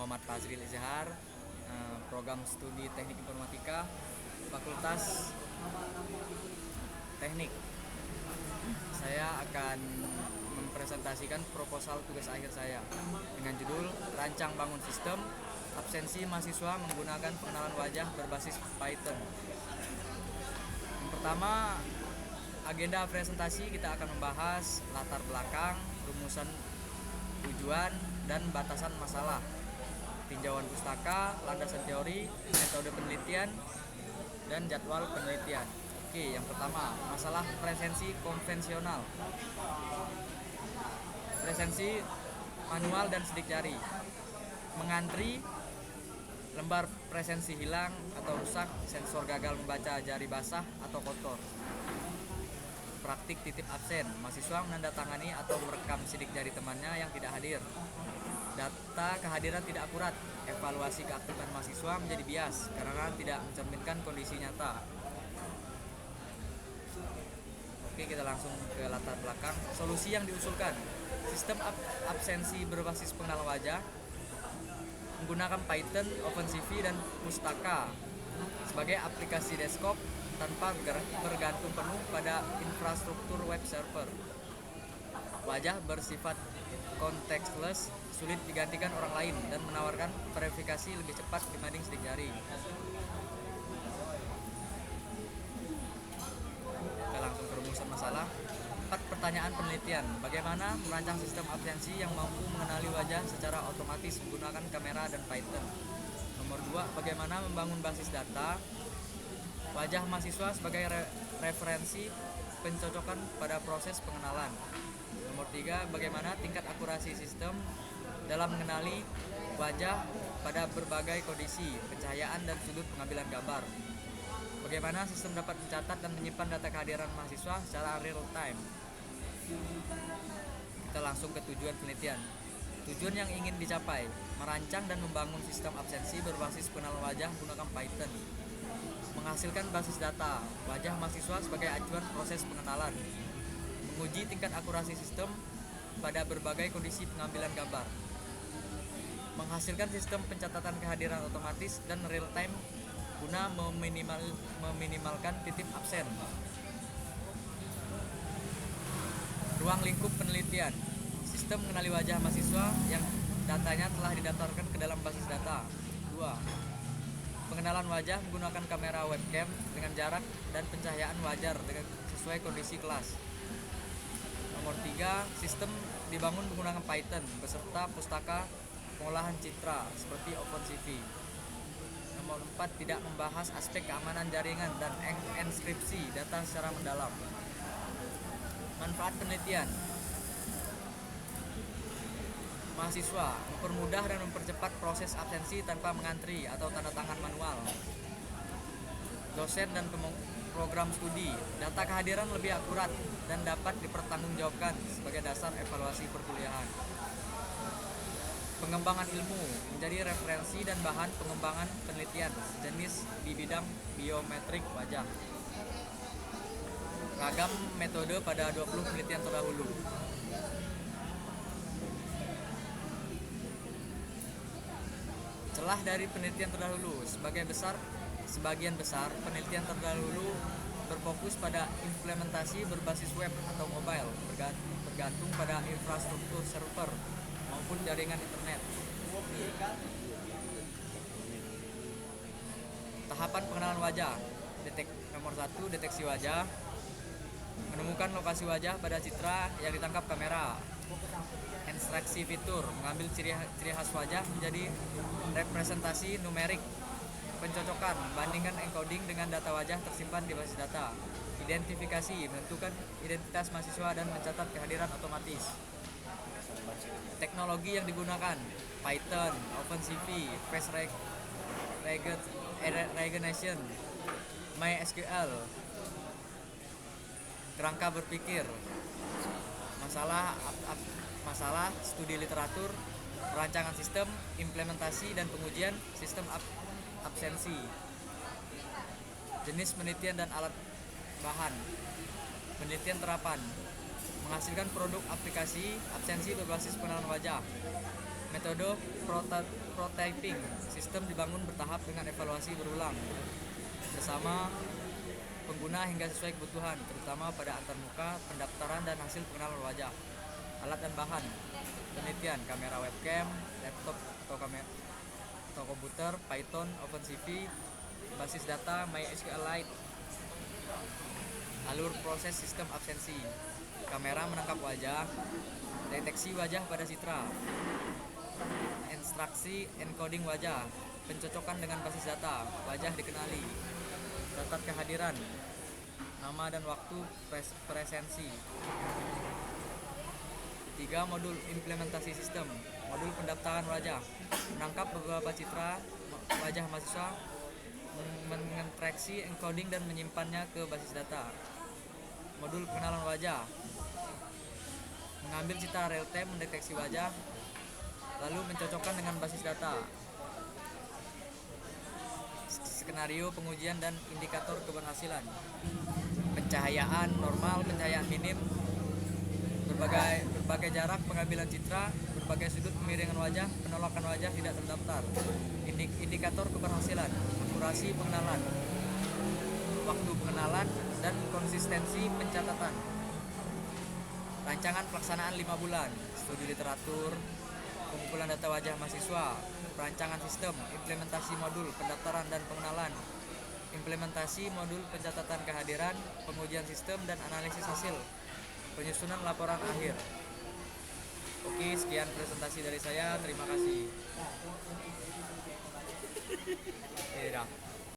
Muhammad Fazril Izhar, program studi Teknik Informatika, Fakultas Teknik. Saya akan mempresentasikan proposal tugas akhir saya dengan judul Rancang Bangun Sistem Absensi Mahasiswa Menggunakan Pengenalan Wajah Berbasis Python. Yang pertama, agenda presentasi kita akan membahas latar belakang, rumusan, tujuan, dan batasan masalah, tinjauan pustaka, landasan teori, metode penelitian, dan jadwal penelitian. Oke, yang pertama, masalah presensi konvensional. Presensi manual dan sidik jari. Mengantri, lembar presensi hilang atau rusak, sensor gagal membaca jari basah atau kotor. Praktik titip absen, mahasiswa menandatangani atau merekam sidik jari temannya yang tidak hadir. Data kehadiran tidak akurat, evaluasi keaktifan mahasiswa menjadi bias karena tidak mencerminkan kondisi nyata. Oke, kita langsung ke latar belakang. Solusi yang diusulkan, sistem absensi berbasis pengenalan wajah menggunakan Python, OpenCV, dan Pustaka sebagai aplikasi desktop tanpa bergantung penuh pada infrastruktur web server. Wajah bersifat contextless, sulit digantikan orang lain, dan menawarkan verifikasi lebih cepat dibanding sidik jari. Kita langsung ke rumusan masalah. 4 pertanyaan penelitian. Bagaimana merancang sistem absensi yang mampu mengenali wajah secara otomatis menggunakan kamera dan Python. Nomor 2, bagaimana membangun basis data wajah mahasiswa sebagai referensi pencocokan pada proses pengenalan. Nomor 3, bagaimana tingkat akurasi sistem dalam mengenali wajah pada berbagai kondisi, pencahayaan, dan sudut pengambilan gambar. Bagaimana sistem dapat mencatat dan menyimpan data kehadiran mahasiswa secara real time. Kita langsung ke tujuan penelitian. Tujuan yang ingin dicapai, merancang dan membangun sistem absensi berbasis pengenalan wajah menggunakan Python. Menghasilkan basis data wajah mahasiswa sebagai acuan proses pengenalan. Menguji tingkat akurasi sistem pada berbagai kondisi pengambilan gambar. Menghasilkan sistem pencatatan kehadiran otomatis dan real time guna meminimalkan titip absen. Ruang lingkup penelitian. Sistem mengenali wajah mahasiswa yang datanya telah didaftarkan ke dalam basis data. 2. Pengenalan wajah menggunakan kamera webcam dengan jarak dan pencahayaan wajar dengan sesuai kondisi kelas. Nomor 3, sistem dibangun menggunakan Python beserta pustaka pengolahan citra seperti OpenCV. Nomor 4, tidak membahas aspek keamanan jaringan dan enkripsi data secara mendalam. Manfaat penelitian. Mahasiswa mempermudah dan mempercepat proses absensi tanpa mengantri atau tanda tangan manual. Dosen dan program studi, data kehadiran lebih akurat dan dapat dipertanggungjawabkan sebagai dasar evaluasi perkuliahan. Pengembangan ilmu menjadi referensi dan bahan pengembangan penelitian jenis di bidang biometrik wajah. Ragam metode pada 20 penelitian terdahulu. Celah dari penelitian terdahulu, sebagian besar penelitian terdahulu berfokus pada implementasi berbasis web atau mobile, bergantung pada infrastruktur server maupun jaringan internet. Tahapan pengenalan wajah. Nomor 1, deteksi wajah. Menemukan lokasi wajah pada citra yang ditangkap kamera. Ekstraksi fitur, mengambil ciri khas wajah menjadi representasi numerik. Pencocokan, membandingkan encoding dengan data wajah tersimpan di basis data. Identifikasi, menentukan identitas mahasiswa dan mencatat kehadiran otomatis. Teknologi yang digunakan, Python, OpenCV, Face Recognition, MySQL. Kerangka berpikir, masalah studi literatur, perancangan sistem, implementasi dan pengujian sistem absensi. Jenis penelitian dan alat bahan. Penelitian terapan, menghasilkan produk aplikasi absensi berbasis pengenalan wajah. Metode prototyping, sistem dibangun bertahap dengan evaluasi berulang bersama pengguna hingga sesuai kebutuhan, terutama pada antarmuka, pendaftaran, dan hasil pengenalan wajah. Alat dan bahan penelitian: kamera webcam, laptop atau komputer, Python, OpenCV, basis data MySQLite. Alur proses sistem absensi: kamera menangkap wajah, deteksi wajah pada citra, instruksi encoding wajah, pencocokan dengan basis data, wajah dikenali, catat kehadiran, nama dan waktu presensi. 3. Modul implementasi sistem. Modul pendaftaran wajah, menangkap beberapa citra wajah mahasiswa, mengetraksi, encoding, dan menyimpannya ke basis data. Modul pengenalan wajah, mengambil citra real time, mendeteksi wajah, lalu mencocokkan dengan basis data. Skenario pengujian dan indikator keberhasilan: pencahayaan normal, pencahayaan minim, berbagai jarak pengambilan citra, berbagai sudut pemiringan wajah, penolakan wajah tidak terdaftar. Indikator keberhasilan: akurasi pengenalan, waktu pengenalan, dan konsistensi pencatatan. Rancangan pelaksanaan 5 bulan: studi literatur, pengumpulan data wajah mahasiswa, perancangan sistem, implementasi modul pendaftaran dan pengenalan, implementasi modul pencatatan kehadiran, pengujian sistem dan analisis hasil, penyusunan laporan akhir. Oke, sekian presentasi dari saya. Terima kasih. Iya.